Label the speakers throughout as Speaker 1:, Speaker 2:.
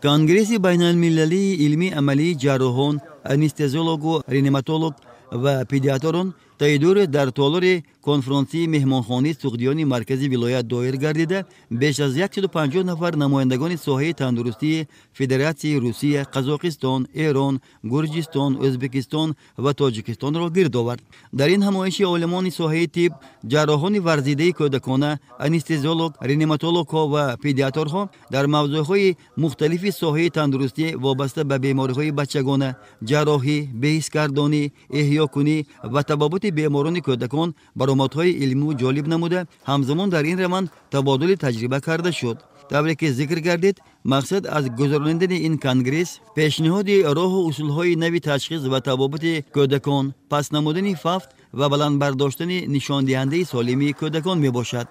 Speaker 1: کنگره بین المللی علمی عملی جراحان، انستزیولوگ و رینیماتولوگ و پدیاتران تایدور در تالار کنفرانسی مهمانخانه سوقدیانی مرکزی ولایت دایر گردیده بیش از 150 نفر نمایندگان ساحه تندرستی فدراسیون روسیه، قزاقستان، ایران، گرجستان، ازبکستان و تاجیکستان را گرد آورد. در این همایش عالمان ساحه طب، جراحان ورزیده کودکانه، انستزیولوگ، رینیماتولوگ و پدیاترها در موضوعهای مختلف ساحه تندرستی وابسته به بیماری‌های بچگانه، جراحی، بهیزکردانی، احیاکنی و تبابت بیماران کودکان برآمدهای علمی و جالب نموده همزمان در این روند تبادل تجربه کرده شد. طوری که ذکر گردید، مقصد از گذراندن این کنگرس پیشنهاد راه و اصولهای نوی تشخیص و تبابت کودکان، پس نمودن ففت و بلند برداشتن نشان دهنده سالمی کودکان می باشد.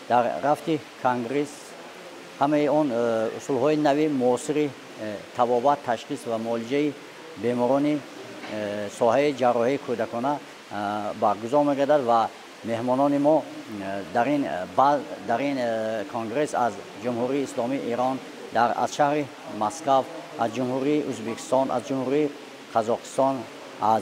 Speaker 2: در رفت کنگرس همه اون اصولهای نوی معاصر تبابت تشخیص و معالجه بیماران ساحه جراحی کودکانه برگزار می‌گردد و مهمانان ما در این کنگرس از جمهوری اسلامی ایران، از شهر مسکو، از جمهوری ازبکستان، از جمهوری قزاقستان، از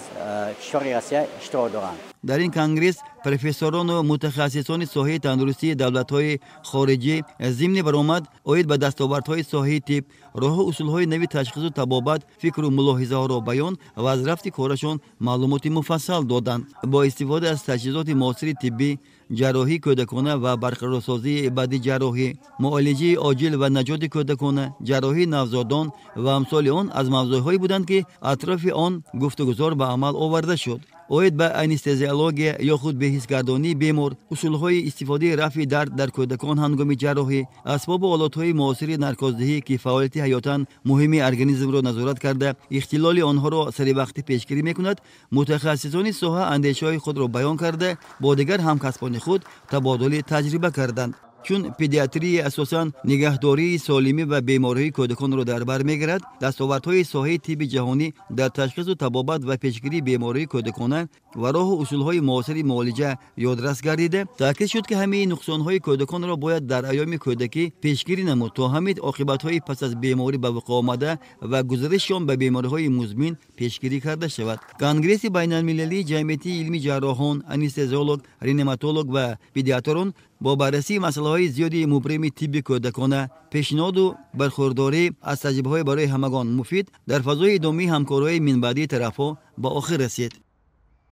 Speaker 2: کشور روسیه اشتراک دارند.
Speaker 1: در این کنگرس پروفسوران و متخصصان ساحه تندرستی دولت‌های خارجی ضمن برآمد اید به دستاوردهای ساحه طب، راه و اصولهای نوی تشخیص و طبابت، فکر و ملاحظه‌ها را بیان و از رفت کارشان معلومات مفصل دادند. با استفاده از تجهیزات معاصر طبی، جراحی کودکانه و برقرارسازی بعد جراحی، معالجه عاجل و نجات کودکانه، جراحی نوزادان و امثال آن از موضوعهایی بودند که اطراف آن گفتگوزار به عمل آورده شد. اوید به انستزیولوژی یا خود بهیزگردانی بیمار، اصولهای استفاده رفع درد در کودکان هنگام جراحی، اسباب و آلاتهای معاصر نرکوزدهی که فعالیت حیاتاً مهم ارگانیسم را نظارت کرده اختلال آنها را سری وقت پیشگیری میکند، متخصصان ساحه اندیشه‌های خود را بیان کرده با دیگر همکسبان خود تبادل تجربه کردند. چون پدیاتری اساساً نگهداری سالمی و بیماری کودکان را در بر میگیرد، دستاوردهای ساحه طب جهانی در تشخیص و تبابت و پیشگیری بیماری کودکان و راه و اصولهای معاصر معالجه یادرس گردیده، تاکید شد که همه نقصانهای کودکان را باید در ایام کودکی پیشگیری نمود تا همه عاقبت‌های پس از بیماری به وقوع آمده و گذرششان به بیماری‌های مزمن پیشگیری کرده شود. کنگره بین المللی جمعیت علمی جراحان، انستزیولوگ، رینیماتولوگ و پدیاتران با بررسی مسائل زیادی مبرم طب کودکانه، پیشنهاد و برخورداری از تجربه‌های برای همگان مفید در فضای ادامه همکاری‌های من بعدی طرف‌ها به آخر رسید.